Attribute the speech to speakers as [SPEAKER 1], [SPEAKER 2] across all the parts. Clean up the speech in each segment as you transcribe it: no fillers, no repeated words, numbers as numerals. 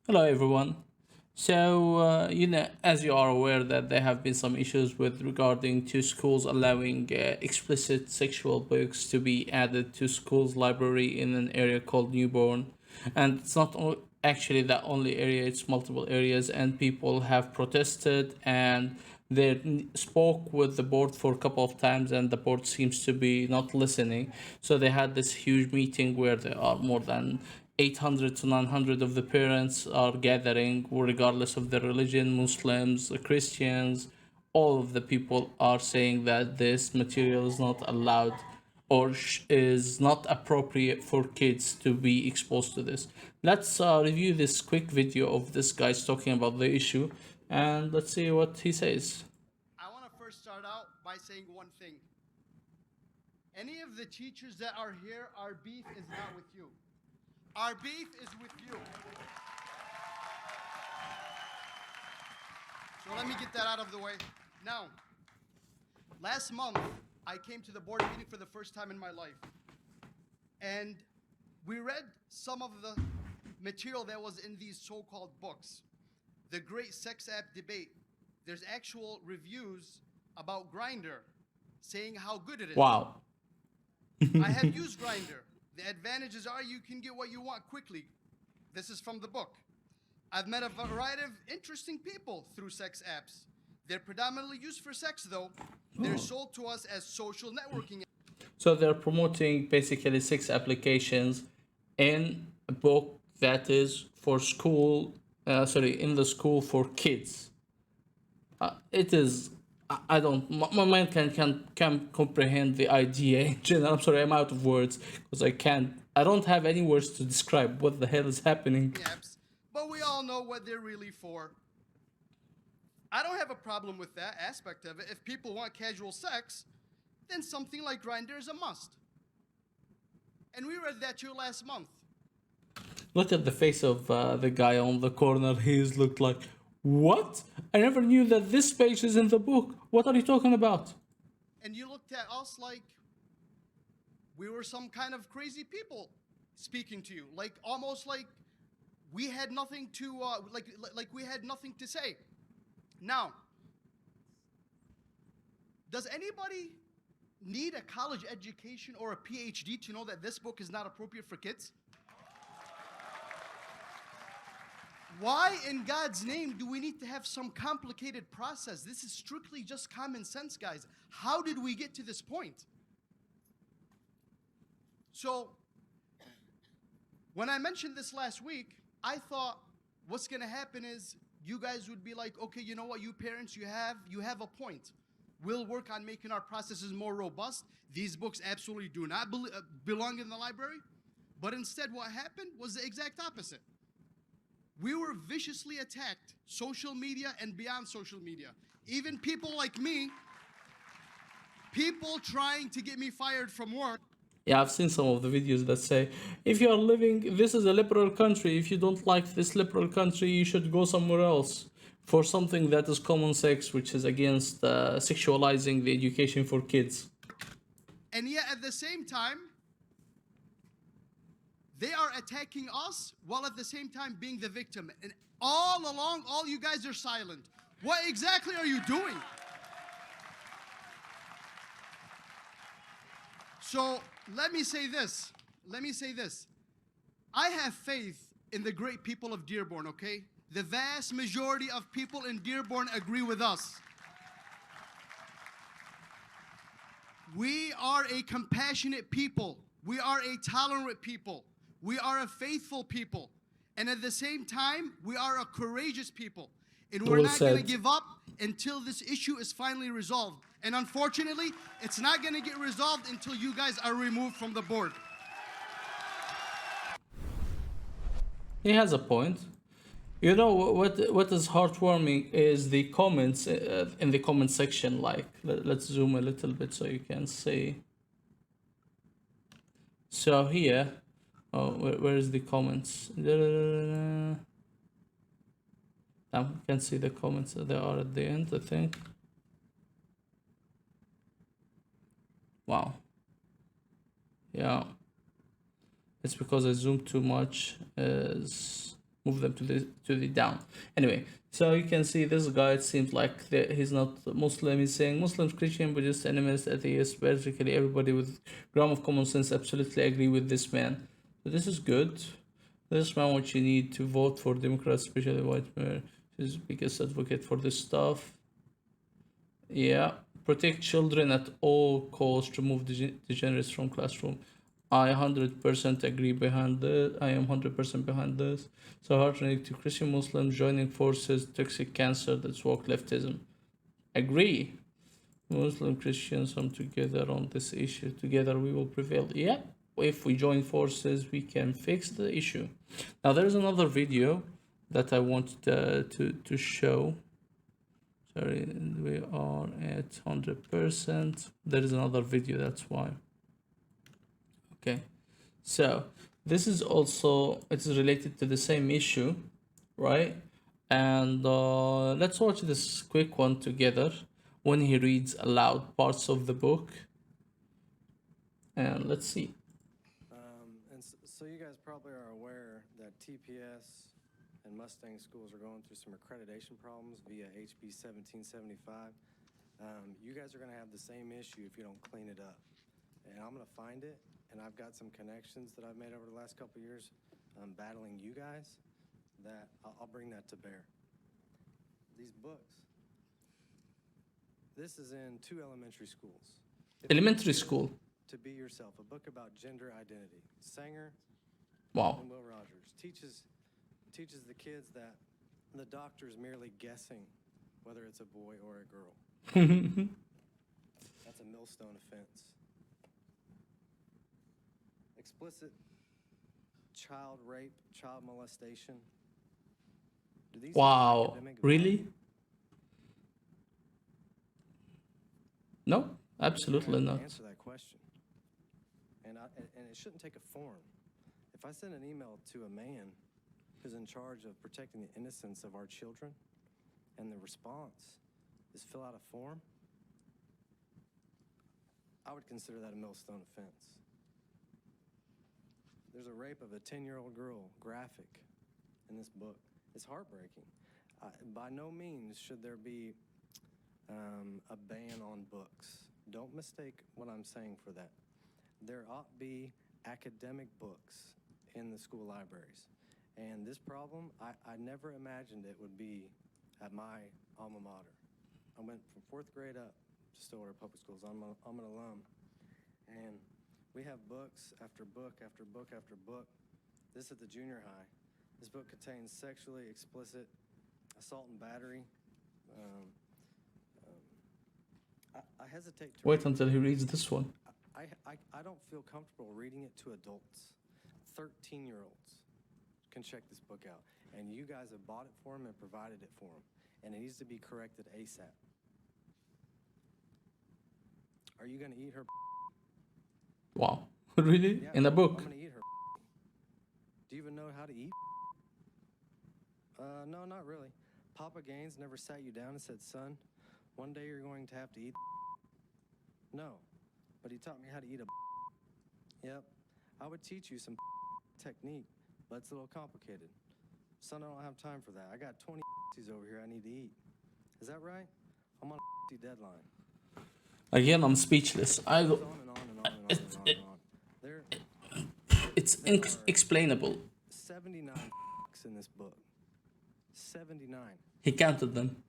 [SPEAKER 1] Hello, everyone. As you are aware, that there have been some issues with regarding to schools allowing explicit sexual books to be added to schools' library in an area called Newborn, and it's not actually the only area; it's multiple areas, and people have protested and they spoke with the board for a couple of times, and the board seems to be not listening. So they had this huge meeting where there are more than 800 to 900 of the parents are gathering, regardless of their religion, Muslims, Christians. All of the people are saying that this material is not allowed or is not appropriate for kids to be exposed to this. Let's review this quick video of this guy's talking about the issue, and let's see what he says.
[SPEAKER 2] I want to first start out by saying one thing. Any of the teachers that are here, our beef is not with you. Our beef is with you. So let me get that out of the way. Now, last month, I came to the board meeting for the first time in my life. And we read some of the material that was in these so-called books. The Great Sex App Debate. There's actual reviews about Grindr saying how good it is.
[SPEAKER 1] Wow.
[SPEAKER 2] I have used Grindr. The advantages are you can get what you want quickly. This is from the book. I've met a variety of interesting people through sex apps. They're predominantly used for sex, though. They're sold to us as social networking.
[SPEAKER 1] So they're promoting basically six applications in a book that is for school, in the school for kids. It is, I don't, my mind can comprehend the idea in general. I'm sorry, I'm out of words because I don't have any words to describe what the hell is happening.
[SPEAKER 2] Apps, but we all know what they're really for. I don't have a problem with that aspect of it. If people want casual sex, then something like Grindr is a must. And we read that to you last month.
[SPEAKER 1] Look at the face of the guy on the corner. He's looked like, what? I never knew that this page is in the book. What are you talking about?
[SPEAKER 2] And you looked at us like we were some kind of crazy people speaking to you, like almost like we had nothing to like we had nothing to say. Now, does anybody need a college education or a PhD to know that this book is not appropriate for kids? Why in God's name do we need to have some complicated process? This is strictly just common sense, guys. How did we get to this point? So, when I mentioned this last week, I thought what's going to happen is you guys would be like, okay, you know what, you parents, you have a point. We'll work on making our processes more robust. These books absolutely do not belong in the library. But instead, what happened was the exact opposite. We were viciously attacked, social media and beyond social media. Even people like me, people trying to get me fired from work.
[SPEAKER 1] Yeah, I've seen some of the videos that say, if you are living, this is a liberal country. If you don't like this liberal country, you should go somewhere else for something that is common sex, which is against sexualizing the education for kids.
[SPEAKER 2] And yet at the same time, they are attacking us while at the same time being the victim. And all along, all you guys are silent. What exactly are you doing? So let me say this. I have faith in the great people of Dearborn, okay? The vast majority of people in Dearborn agree with us. We are a compassionate people. We are a tolerant people. We are a faithful people. And at the same time, we are a courageous people. And we're not going to give up until this issue is finally resolved. And unfortunately, it's not going to get resolved until you guys are removed from the board.
[SPEAKER 1] He has a point. You know what is heartwarming is the comments in the comment section. Like, let's zoom a little bit so you can see. So here, where is the comments? You can see the comments. They are at the end, I think. Wow. Yeah. It's because I zoomed too much. move them to the down. Anyway, so you can see this guy, it seems like he's not Muslim. He's saying Muslims, Christian, Buddhist, animist, atheist, basically everybody with gram of common sense absolutely agree with this man. So this is good. This man what you need to vote for Democrats, especially white man, is biggest advocate for this stuff. Yeah, protect children at all costs, remove degenerates from classroom. I 100% agree behind this. I am 100% behind this. So heartening to Christian Muslims joining forces, toxic cancer, that's woke leftism. Agree. Muslim Christians come together on this issue. Together we will prevail. Yeah, if we join forces, we can fix the issue. Now there's another video that I want to show. Sorry, we are at 100%. There is another video, that's why. Okay, so this is also, it's related to the same issue, right? And let's watch this quick one together when he reads aloud parts of the book. And let's see.
[SPEAKER 3] So you guys probably are aware that TPS and Mustang schools are going through some accreditation problems via HB 1775. You guys are going to have the same issue if you don't clean it up. And I'm going to find it, and I've got some connections that I've made over the last couple of years battling you guys that I'll bring that to bear. These books. This is in 2 elementary schools.
[SPEAKER 1] Elementary school.
[SPEAKER 3] To Be Yourself, a book about gender identity. Sanger
[SPEAKER 1] Wow.
[SPEAKER 3] and Will Rogers teaches the kids that the doctor is merely guessing whether it's a boy or a girl. That's a millstone offense. Explicit child rape, child molestation. Do these
[SPEAKER 1] Wow.
[SPEAKER 3] academic
[SPEAKER 1] Really? No, absolutely
[SPEAKER 3] values?
[SPEAKER 1] not.
[SPEAKER 3] Answer that question. And it shouldn't take a form. If I send an email to a man who's in charge of protecting the innocence of our children, and the response is fill out a form, I would consider that a millstone offense. There's a rape of a 10-year-old girl, graphic, in this book. It's heartbreaking. By no means should there be a ban on books. Don't mistake what I'm saying for that. There ought to be academic books in the school libraries. And this problem, I never imagined it would be at my alma mater. I went from 4th grade up to Stillwater Public Schools. I'm an alum. And we have books after book after book after book. This at the junior high. This book contains sexually explicit assault and battery. I hesitate to
[SPEAKER 1] Wait until he reads this one.
[SPEAKER 3] I don't feel comfortable reading it to adults. 13-year-olds can check this book out. And you guys have bought it for them and provided it for them. And it needs to be corrected ASAP. Are you going to eat her?
[SPEAKER 1] Wow. Really?
[SPEAKER 3] Yeah,
[SPEAKER 1] In a book?
[SPEAKER 3] I'm going to eat her. Do you even know how to eat? No, not really. Papa Gaines never sat you down and said, son, one day you're going to have to eat. No, but he taught me how to eat a. Yep, I would teach you some technique, but it's a little complicated. Son, I don't have time for that. I got 20 over here I need to eat. Is that right? I'm on a deadline.
[SPEAKER 1] Again, I'm speechless.
[SPEAKER 3] On and on and on and on and on and on. There
[SPEAKER 1] It's
[SPEAKER 3] are
[SPEAKER 1] explainable.
[SPEAKER 3] 79 in this book. 79.
[SPEAKER 1] He counted them.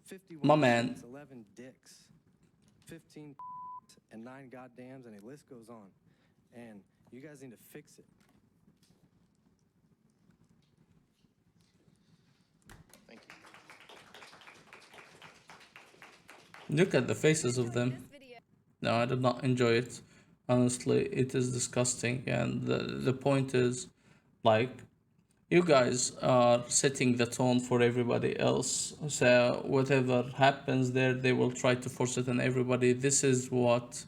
[SPEAKER 3] 51
[SPEAKER 1] My man.
[SPEAKER 3] 11 dicks. 15 and 9 goddams, and the list goes on. And you guys need to fix it.
[SPEAKER 2] Thank you.
[SPEAKER 1] Look at the faces of them. No, I did not enjoy it. Honestly, it is disgusting. And the point is, like, you guys are setting the tone for everybody else. So whatever happens there, they will try to force it on everybody. This is what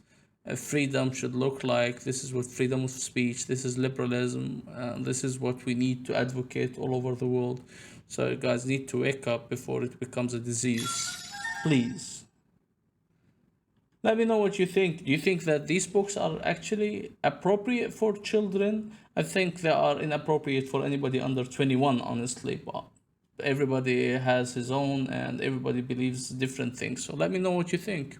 [SPEAKER 1] freedom should look like. This is what freedom of speech. This is liberalism. This is what we need to advocate all over the world. So you guys need to wake up before it becomes a disease. Please. Let me know what you think. Do you think that these books are actually appropriate for children? I think they are inappropriate for anybody under 21, honestly, but everybody has his own and everybody believes different things. So let me know what you think.